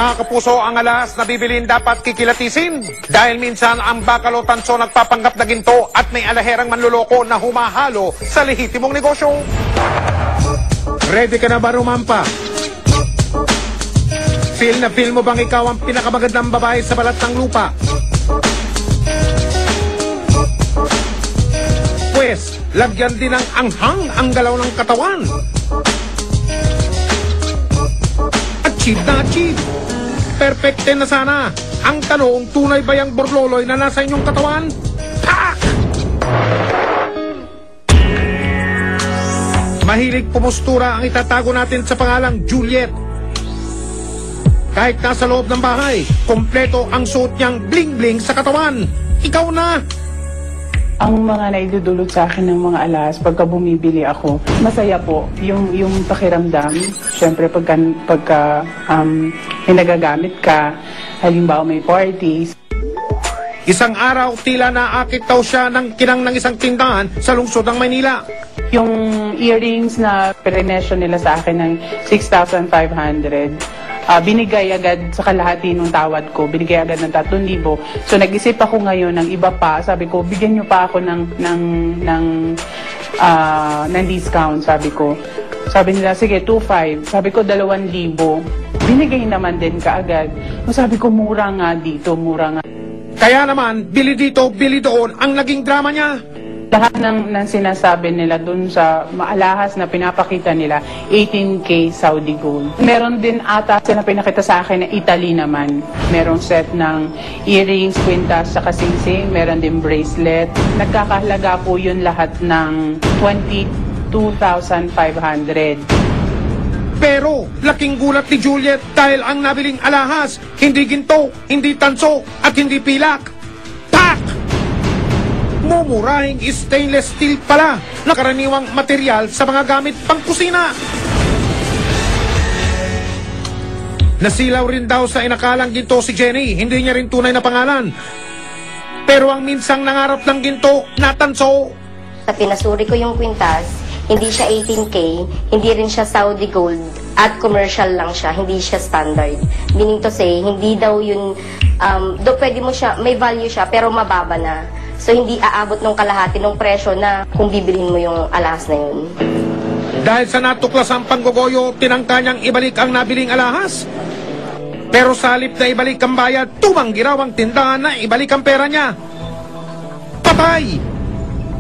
Mga kapuso, ang alas na bibilin dapat kikilatisin dahil minsan ang bakal o tanso nagpapanggap na ginto at may alaherang manluloko na humahalo sa lehitimong negosyo. Ready ka na ba rumampa? Feel na feel mo bang ikaw ang pinakamagandang babae sa balat ng lupa? Pues, lagyan din ng anghang ang galaw ng katawan. Achieve na achieve. Perfecte na sana. Ang tanong, tunay ba yung borloloy na nasa inyong katawan? Pak! Mahilig pumustura ang itatago natin sa pangalang Juliet. Kahit nasa loob ng bahay, kompleto ang suot niyang bling-bling sa katawan. Ikaw na! Ang mga naidudulot sa akin ng mga alas pagka bumibili ako, masaya po yung pakiramdam. Siyempre pagka may nagagamit ka, halimbawa may parties. Isang araw, tila naakit daw siya ng kinang ng isang tindahan sa lungsod ng Maynila. Yung earrings na pirenesyo nila sa akin ng 6,500, binigay agad sa kalahati ng tawad ko, binigay agad ng 3,000. So nag-isip ako ngayon ng iba pa, sabi ko, bigyan nyo pa ako ng discount, sabi ko. Sabi nila, sige, 2,500. Sabi ko, 2,000. Binigay naman din kaagad. Sabi ko, mura nga dito, mura nga. Kaya naman, bili dito, bili doon, ang naging drama niya. Lahat ng sinasabi nila dun sa maalahas na pinapakita nila, 18K Saudi gold. Meron din ata sila pinakita sa akin na Italy naman. Merong set ng earrings, kwintas, saka singsing. Meron din bracelet. Nagkakahalaga po yun lahat ng 22,500. Pero, laking gulat ni Juliet dahil ang nabiling alahas, hindi ginto, hindi tanso, at hindi pilak. Pak! Mumurahing stainless steel pala na karaniwang material sa mga gamit pang kusina. Nasilaw rin daw sa inakalang ginto si Jenny, hindi niya rin tunay na pangalan. Pero ang minsang nangarap ng ginto, natanso. Sa pinasuri ko yung kwintas, hindi siya 18K, hindi rin siya Saudi gold, at commercial lang siya, hindi siya standard. Meaning to say, hindi daw yun, do pwede mo siya, may value siya, pero mababa na. So, hindi aabot ng kalahati ng presyo na kung bibilhin mo yung alahas na yun. Dahil sa natuklasang panggogoyo, tinangka niyang ibalik ang nabiling alahas. Pero sa halip na ibalik ang bayad, tumanggi raw ang tindahan na ibalik ang pera niya. Patay!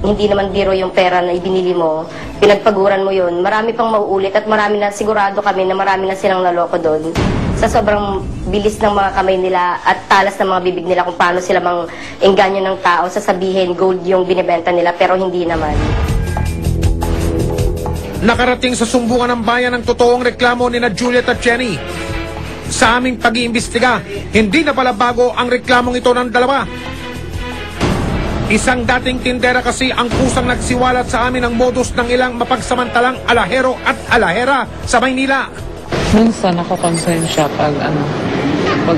Hindi naman biro yung pera na ibinili mo, pinagpaguran mo yun. Marami pang mauulit at marami na, sigurado kami na marami na silang naloko doon. Sa sobrang bilis ng mga kamay nila at talas ng mga bibig nila kung paano sila mang engganyo ng tao, sasabihin gold yung binibenta nila pero hindi naman. Nakarating sa sumbungan ng bayan ang totoong reklamo ni na Juliet at Jenny. Sa aming pag-iimbestiga, hindi na pala bago ang reklamong ito ng dalawa. Isang dating tindera kasi ang kusang nagsiwalat sa amin ang modus ng ilang mapagsamantalang alahero at alahera sa Maynila. Minsan ako-concern siya pag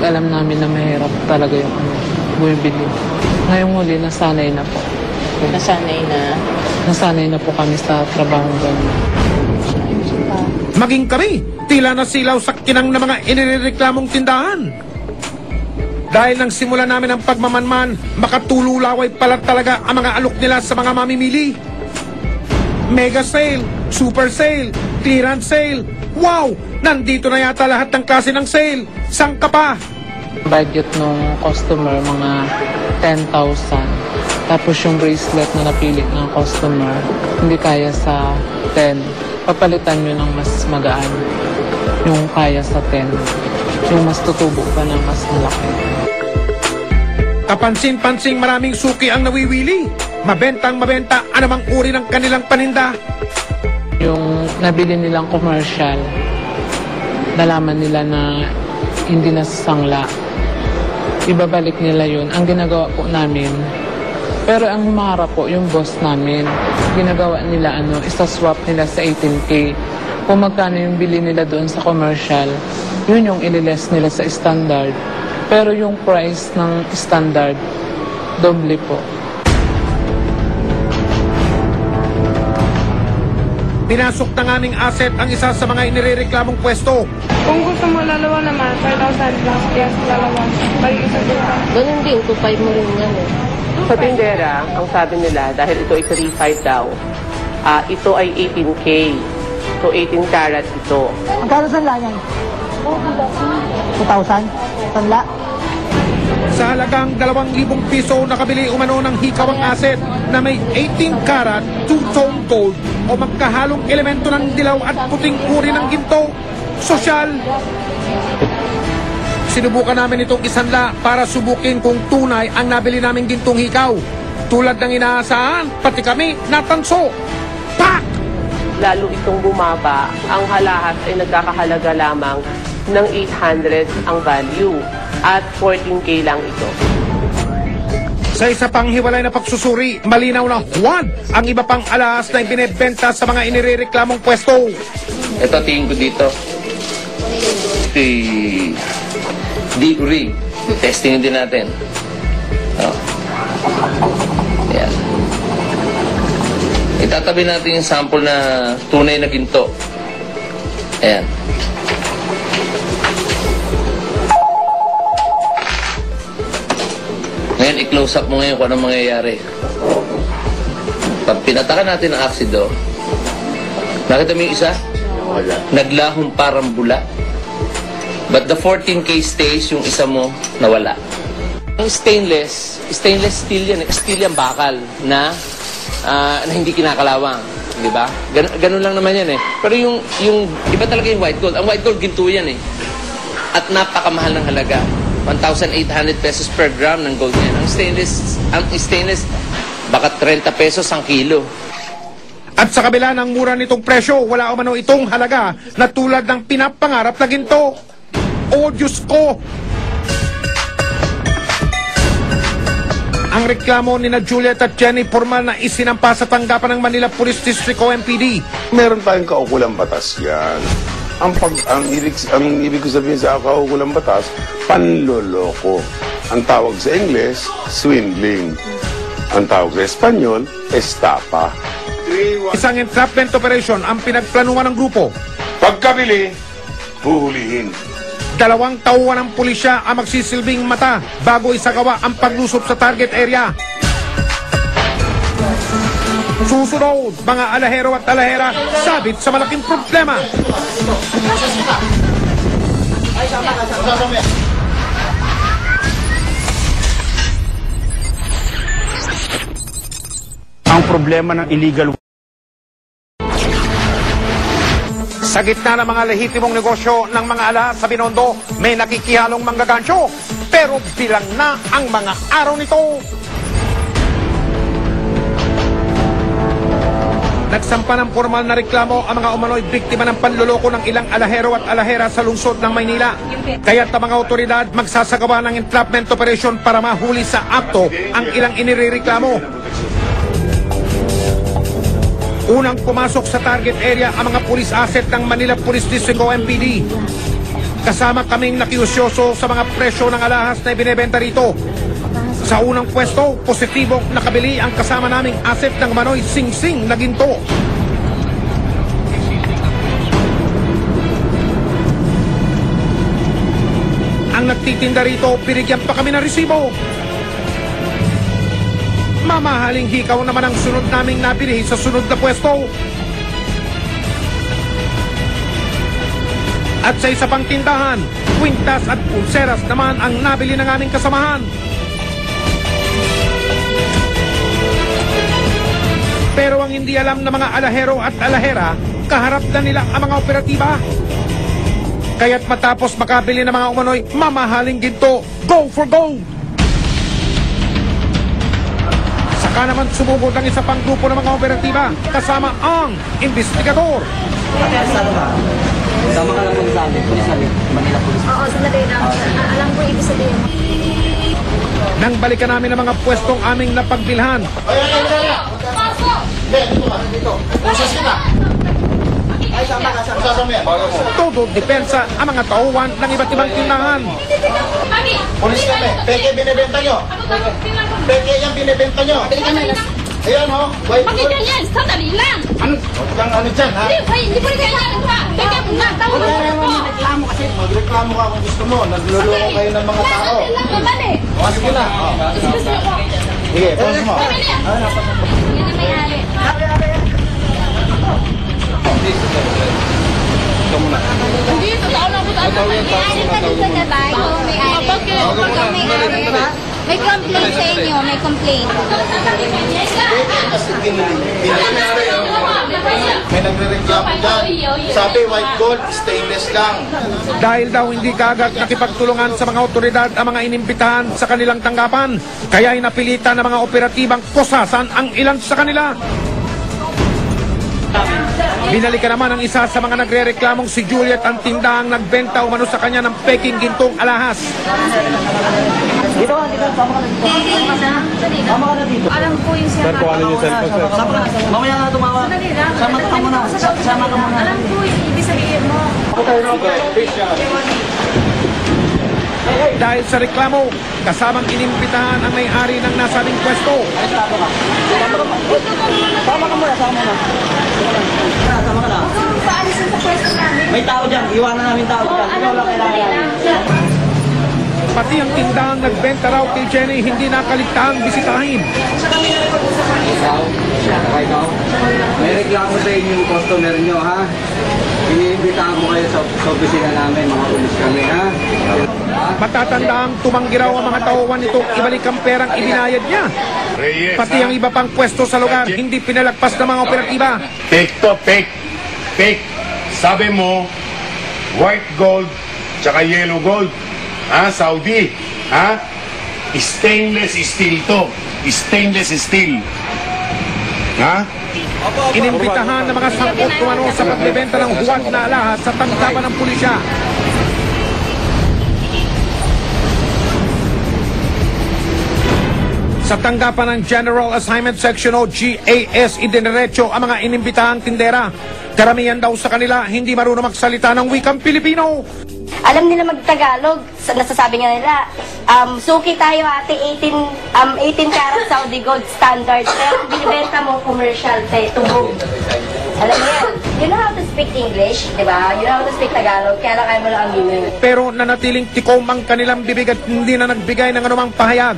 alam namin na mahirap talaga yung bumibili. Ngayong huli, nasanay na po. Nasanay na po kami sa trabaho ganyan. Maging kami, tila nasilaw sa kinang na mga inireklamong tindahan. Dahil nang simula namin ang pagmamanman, makatululaway pala talaga ang mga alok nila sa mga mamimili. Mega sale, super sale, clearance sale. Wow! Nandito na yata lahat ng klase ng sale. Saan ka pa? Budget ng customer, mga 10,000. Tapos yung bracelet na napili ng customer, hindi kaya sa 10. Papalitan nyo ng mas magaan. Yung kaya sa 10. Yung mas tutubo pa ng mas malaki. Kapansin-pansing maraming suki ang nawiwili. Mabentang mabenta anumang uri ng kanilang paninda. Yung nabili nilang commercial, nalaman nila na hindi nasasangla. Ibabalik nila yun. Ang ginagawa po namin, pero ang humaharap po, yung boss namin, ginagawa nila, isaswap nila sa 18K. Kung magkano yung bili nila doon sa commercial, yun yung ililes nila sa standard. Pero yung price ng standard, doble po. Pinasok ng aming asset ang isa sa mga inirereklamong pwesto. Kung gusto mo lalawa naman, 5,000 plus yes, lalawa. Balik isa dito. Ganun din, 2.5 mo rin yan eh. Sa tindera, ang sabi nila, dahil ito ay 3.5 daw, ito ay 18K. So 18 karat ito. Magkano sanla niyan? 2,000? Sanla? Sa halagang 2,000 piso, nakabili umano ng hikawang asset na may 18 karat, 2-tone gold o magkahalong elemento ng dilaw at puting uri ng ginto. Sosyal. Sinubukan namin itong isanla para subukin kung tunay ang nabili naming gintong hikaw. Tulad ng inaasahan, pati kami natanso. Pak! Lalo itong bumaba, ang halahas ay nagkakahalaga lamang ng 800 ang value at 14K lang ito. Sa isa pang hiwalay na pagsusuri, malinaw na huwad ang iba pang alahas na ibinebenta sa mga inirereklamong pwesto. Ito tingin ko dito. Deep ring. Testing din natin. Oh. Yan. Itatabi natin yung sample na tunay na ginto. Ayan. Ngayon, i-close up mo ngayon kung anong mangyayari. Pag pinatakan natin ang aksido, nakita mo yung isa? Wala. Naglahong parang bula. But the 14K stays, yung isa mo, nawala. Ang stainless steel yan. Steel yan bakal na hindi kinakalawang. Di ba? Ganun lang naman yan eh. Pero yung iba talaga yung white gold. Ang white gold, ginto yan eh. At napakamahal ng halaga. 1,800 pesos per gram ng gold yan. Ang stainless, baka 30 pesos ang kilo. At sa kabila ng mura nitong presyo, wala umano itong halaga na tulad ng pinapangarap na ginto. Oh, Diyos ko! Ang reklamo ni na Juliet at Jenny formal na isinampa sa tanggapan ng Manila Police District o MPD. Meron tayong kaukulang batas yan. Ang ibig ko sabihin sa kaukulang batas, panloloko. Ang tawag sa English, swindling. Ang tawag sa Espanyol, estafa. Isang entrapment operation ang pinagplanuhan ng grupo. Pagkabili, huhulihin. 2 tauhan ng pulisya ang magsisilbing mata bago isagawa ang paglusob sa target area. Susunod, mga alahero at alahera sabit sa malaking problema. Ang problema ng illegal. Sa gitna ng mga lehitimong negosyo ng mga alahas sa Binondo, may nakikihalong manggagancho. Pero bilang na ang mga araw nito. Nagsampa ng formal na reklamo ang mga umano'y biktima ng panluloko ng ilang alahero at alahera sa lungsod ng Maynila. Kaya't ang mga otoridad magsasagawa ng entrapment operation para mahuli sa akto ang ilang inireklamo. Unang pumasok sa target area ang mga police asset ng Manila Police District o MPD. Kasama kaming nakiusyoso sa mga presyo ng alahas na ibinebenta rito. Sa unang pwesto, positibong nakabili ang kasama naming asset ng manoy sing-sing na ginto. Ang nagtitinda rito, binigyan pa kami ng resibo. Mamahaling hikaw naman ang sunod naming nabili sa sunod na pwesto. At sa isa pang tindahan, kwintas at pulseras naman ang nabili ng aming kasamahan. Pero ang hindi alam ng mga alahero at alahera, kaharap na nila ang mga operatiba. Kaya't matapos makabili ng mga umano'y mamahaling ginto, go for gold! Saka naman sumugod ang isa pang grupo ng mga operatiba kasama ang investigador. Sama ka lang sa amin, Police Manila Police. Oo, sandali lang. Alam ko ibig sabihin. Nang balikan namin ang mga pwestong aming napagbilhan. Todo depensa ang mga tauhan ng iba't ibang tindahan. Pulis kami, peke binibenta nyo. Peke yung binibenta nyo. Ayan o. Bakit ganyan? Sandali lang! Ano dyan ha? Hindi po rin kailangan ka! Teka mo nga! Tawag mo Kaya ako! magreklamo kasi. Magreklamo ka kung gusto mo. Nagluloko kayo ng mga tao. Sandali lang naman eh! O, sige na. Sige, pause mo. Pamili! Yan ang may-ari. Hindi, totoo lang po tayo. May-ari ka dito na ba? Ikaw ang may-ari. Bakit? Ikaw ang may-ari ba? May complaint sa inyo, may complaint. May nagre-reklamo dyan. Sabi, white gold, stainless lang. Dahil daw hindi kaagad nakipagtulungan sa mga otoridad ang mga inimbitahan sa kanilang tanggapan, kaya ay napilitan ng mga operatibang kusasan ang ilan sa kanila. Binalikan naman ang isa sa mga nagre-reklamong si Juliet ang tindahang nagbenta umano sa kanya ng peking gintong alahas. Dito ka, dito. Sama ka na dito. Sama ka na dito. Alam ko yung siya. Sama ka. Mamaya ka tumawa. Sama ka muna. Sama ka muna. Alam ko yung ibig sabihin mo. Dahil sa reklamo, kasamang inimbitahan ang may-ari ng nasabing pwesto. Sama ka muna. Sama ka na. Paalisin sa pwesto namin. May tao dyan. Iwanan namin tao dyan. Ikaw lang kailangan. Pati ang tindahang nagbenta raw kay Jenny hindi nakaligtaang bisitahin. May reklamo sa inyo yung customer nyo, ha? Iniimbitahan mo kayo sa opisina namin, mga pulis kami, ha? Matatandang tumanggi raw ang mga tauhan nito ibalik ang perang ibinayad niya. Pati ang iba pang pwesto sa lugar hindi pinalagpas ng mga operatiba. Fake to, fake. Fake. Sabi mo, white gold, tsaka yellow gold. Ha, Saudi? Ha? Stainless steel to. Stainless steel. Ha? Inimbitahan ng mga sangkot kumano sa pagbebenta ng huwag na alahas sa tanggapan ng pulisya. Sa tanggapan ng General Assignment Section o GAS, idiniretso ang mga inimbitahang tindera. Karamihan daw sa kanila hindi marunong magsalita ng wikang Pilipino. Alam nila mag-Tagalog. Nasasabi nga nila, suki tayo ate, 18 karat Saudi gold standard. Pero binibenta mo commercial, tubog. Alam mo yan. You know how to speak English, di ba? You know how to speak Tagalog, kaya lang ayaw mo lang aminin. Pero nanatiling tikom ang kanilang bibig at hindi na nagbigay ng anumang pahayag.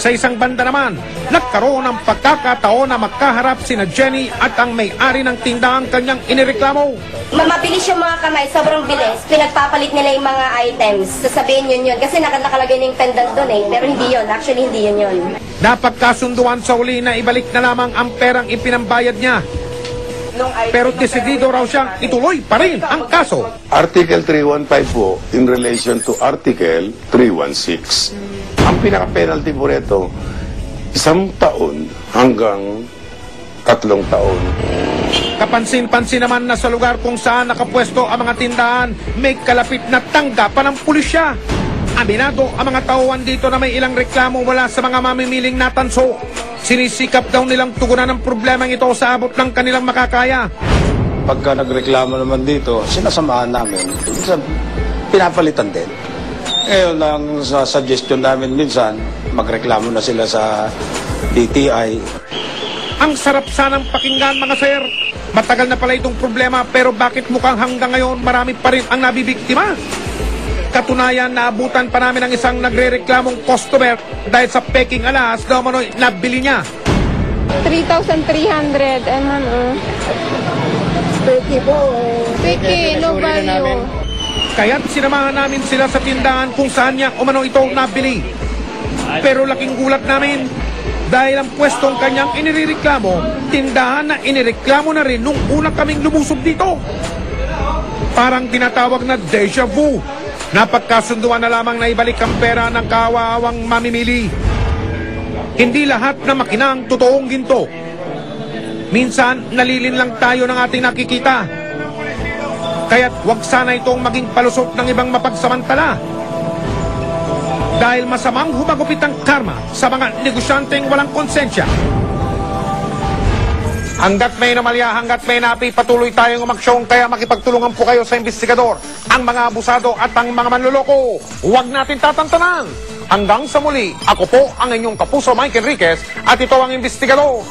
Sa isang banda naman, nagkaroon ng pagkakataon na magkaharap sina Jenny at ang may-ari ng tindahang kanyang inireklamo. Mabilis yung mga kamay, sobrang bilis. Pinagpapalit nila yung mga items. Sasabihin yun. Kasi nakalagay na yung pendant doon eh. Pero hindi yun. Actually, hindi yun. Napagkasunduan sa uli na ibalik na lamang ang perang ipinambayad niya. Pero desidido raw siyang ituloy pa rin ang kaso. Article 315 po in relation to Article 316. Ang pinaka-penalty po rito, 1 taon hanggang 3 taon. Kapansin-pansin naman na sa lugar kung saan nakapwesto ang mga tindahan, may kalapit na tanggapan ng pulisya. Aminado ang mga tauhan dito na may ilang reklamo mula sa mga mamimiling natanso. Sinisikap daw nilang tugunan ang problemang ito sa abot ng kanilang makakaya. Pagka nagreklamo naman dito, sinasamahan namin. Minsan, pinapalitan din. Ngayon lang sa suggestion namin minsan, magreklamo na sila sa DTI. Ang sarap sanang pakinggan mga sir. Matagal na pala itong problema pero bakit mukhang hanggang ngayon marami pa rin ang nabibiktima? Katunayan, naabutan pa namin ang isang nagre-reklamong customer dahil sa peking alahas daw mano'y nabili niya. 3,300 and Peki po. Peki, no value. Kaya't sinamahan namin sila sa tindahan kung saan niya umano ito nabili. Pero laking gulat namin dahil ang pwestong kanyang inireklamo, tindahan na inireklamo na rin nung una kaming lumusob dito. Parang tinatawag na deja vu. Napagkasunduan na lamang na ibalik ang pera ng kawaawang mamimili. Hindi lahat na makinang totoong ginto. Minsan, nalilin lang tayo ng ating nakikita. Kaya't huwag sana itong maging palusot ng ibang mapagsamantala. Dahil masamang humagupit ang karma sa mga negosyanteng walang konsensya. Hanggat may namalya, hanggat may napi, patuloy tayong umaksyon, kaya makipagtulungan po kayo sa investigador, ang mga abusado at ang mga manloloko. Huwag natin tatantanan. Hanggang sa muli, ako po ang inyong kapuso Mike Enriquez at ito ang investigador.